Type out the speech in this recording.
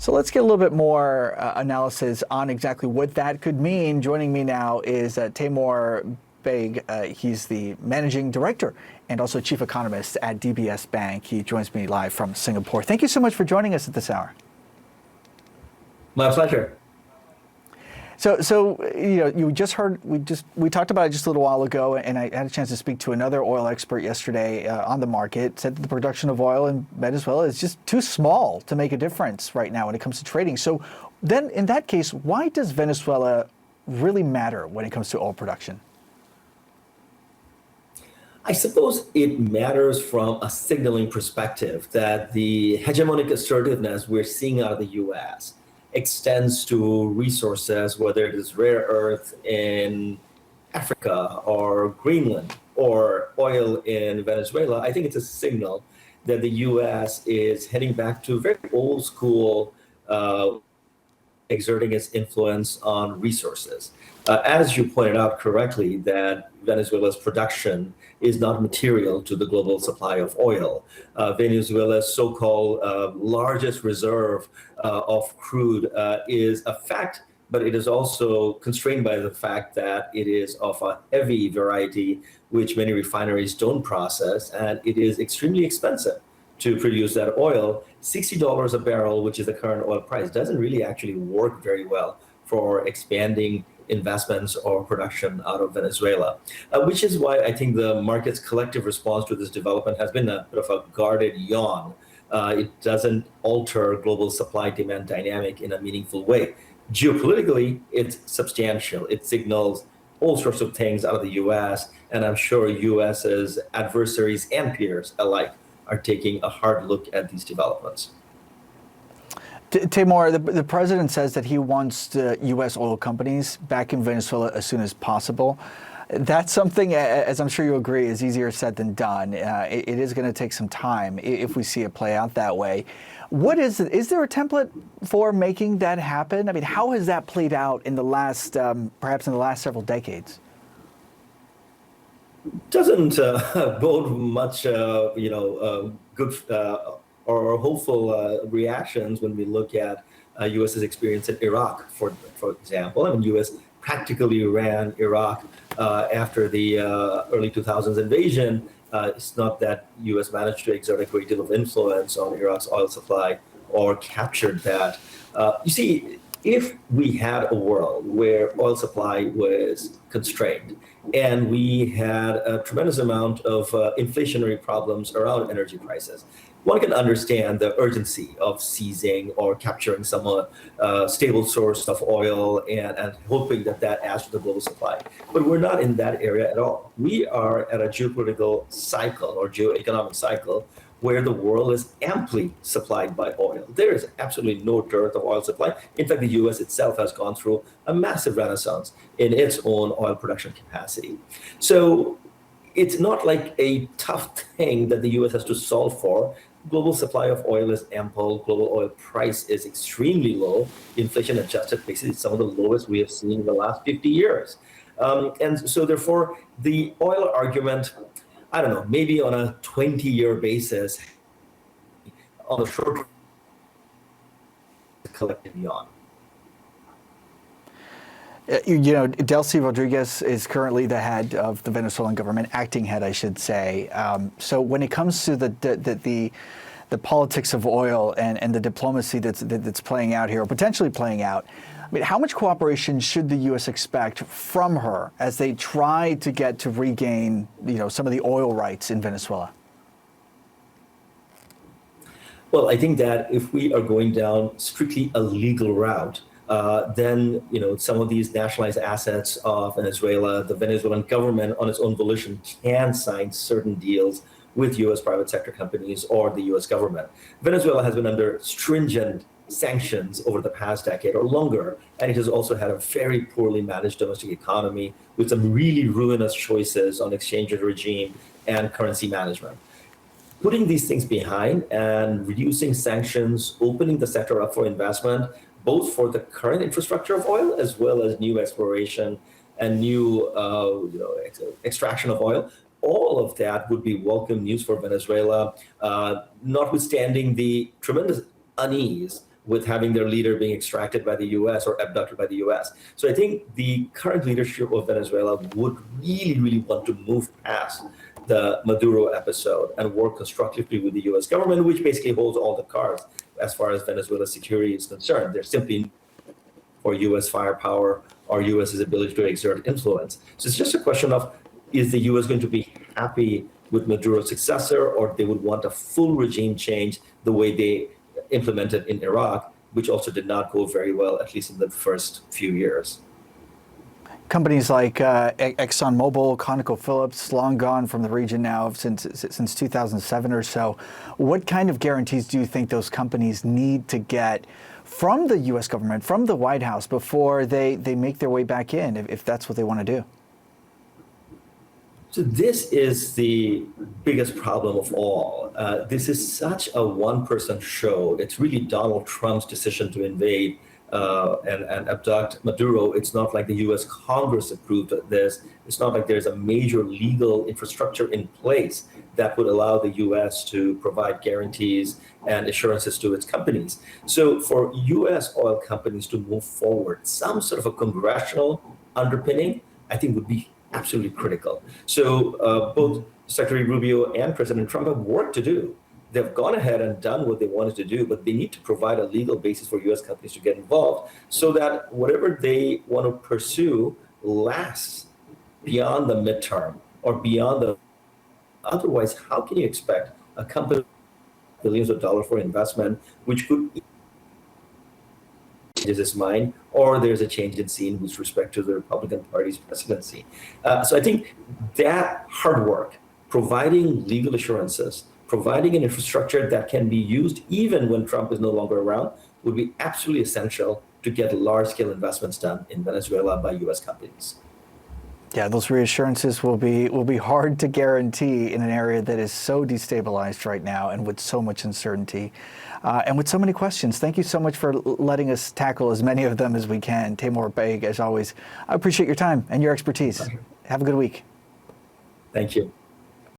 So let's get a little bit more analysis on exactly what that could mean. Joining me now is Taimur Baig. He's the managing director and also chief economist at DBS Bank. He joins me live from Singapore. Thank you so much for joining us at this hour. My pleasure. So you just heard we talked about it just a little while ago, and I had a chance to speak to another oil expert yesterday on the market. Said that the production of oil in Venezuela is just too small to make a difference right now when it comes to trading. So then, in that case, why does Venezuela really matter when it comes to oil production? I suppose it matters from a signaling perspective that the hegemonic assertiveness we're seeing out of the U.S. extends to resources, whether it is rare earth in Africa or Greenland or oil in Venezuela. I think it's a signal that the U.S. is heading back to very old school exerting its influence on resources. As you pointed out correctly, that Venezuela's production is not material to the global supply of oil. Venezuela's so-called largest reserve of crude is a fact, but it is also constrained by the fact that it is of a heavy variety, which many refineries don't process, and it is extremely expensive to produce that oil. $60 a barrel, which is the current oil price, doesn't really actually work very well for expanding investments or production out of Venezuela, which is why I think the market's collective response to this development has been a bit of a guarded yawn. It doesn't alter global supply-demand dynamic in a meaningful way. Geopolitically, it's substantial. It signals all sorts of things out of the U.S., and I'm sure U.S.'s adversaries and peers alike are taking a hard look at these developments. Taimur, the president says that he wants the U.S. oil companies back in Venezuela as soon as possible. That's something, as I'm sure you agree, is easier said than done. It is going to take some time if we see it play out that way. What is it? Is there a template for making that happen? I mean, how has that played out in the last, perhaps in the last several decades? Doesn't bode much, good or hopeful reactions when we look at U.S.'s experience in Iraq, for example. I mean, U.S. practically ran Iraq after the early 2000s invasion. It's not that U.S. managed to exert a great deal of influence on Iraq's oil supply or captured that. You see, if we had a world where oil supply was constrained and we had a tremendous amount of inflationary problems around energy prices, one can understand the urgency of seizing or capturing some stable source of oil and hoping that adds to the global supply. But we're not in that area at all. We are at a geopolitical cycle or geoeconomic cycle where the world is amply supplied by oil. There is absolutely no dearth of oil supply. In fact, the U.S. itself has gone through a massive renaissance in its own oil production capacity. So it's not like a tough thing that the U.S. has to solve for. Global supply of oil is ample. Global oil price is extremely low. Inflation adjusted basically some of the lowest we have seen in the last 50 years. And so therefore, the oil argument, I don't know, maybe on a 20-year basis, on the short collectively on. Delcy Rodriguez is currently the head of the Venezuelan government, acting head, I should say. So when it comes to the politics of oil and the diplomacy that's playing out here, or potentially playing out, I mean, how much cooperation should the U.S. expect from her as they try to get to regain, some of the oil rights in Venezuela? Well, I think that if we are going down strictly a legal route, then some of these nationalized assets of Venezuela, the Venezuelan government on its own volition can sign certain deals with U.S. private sector companies or the U.S. government. Venezuela has been under stringent sanctions over the past decade or longer, and it has also had a very poorly managed domestic economy with some really ruinous choices on exchange rate regime and currency management. Putting these things behind and reducing sanctions, opening the sector up for investment, both for the current infrastructure of oil as well as new exploration and new extraction of oil, all of that would be welcome news for Venezuela, notwithstanding the tremendous unease with having their leader being extracted by the US or abducted by the US. So I think the current leadership of Venezuela would really, really want to move past the Maduro episode and work constructively with the US government, which basically holds all the cards as far as Venezuela's security is concerned. They're simply for US firepower or US's ability to exert influence. So it's just a question of, is the US going to be happy with Maduro's successor, or they would want a full regime change the way they implemented in Iraq, which also did not go very well, at least in the first few years. Companies like ExxonMobil, ConocoPhillips, long gone from the region now since 2007 or so. What kind of guarantees do you think those companies need to get from the U.S. government, from the White House, before they make their way back in, if that's what they want to do? So this is the biggest problem of all. This is such a one-person show. It's really Donald Trump's decision to invade and abduct Maduro. It's not like the U.S. Congress approved this. It's not like there's a major legal infrastructure in place that would allow the U.S. to provide guarantees and assurances to its companies. So for U.S. oil companies to move forward, some sort of a congressional underpinning, I think, would be absolutely critical. So both Secretary Rubio and President Trump have work to do. They've gone ahead and done what they wanted to do, but they need to provide a legal basis for U.S. companies to get involved so that whatever they want to pursue lasts beyond the midterm or beyond the. Otherwise, how can you expect a company with billions of dollars for investment, which could changes its mind, or there's a change in scene with respect to the Republican Party's presidency? So I think that hard work, providing legal assurances, providing an infrastructure that can be used even when Trump is no longer around, would be absolutely essential to get large-scale investments done in Venezuela by U.S. companies. Yeah, those reassurances will be hard to guarantee in an area that is so destabilized right now and with so much uncertainty and with so many questions. Thank you so much for letting us tackle as many of them as we can. Taimur Baig, as always, I appreciate your time and your expertise. Have a good week. Thank you.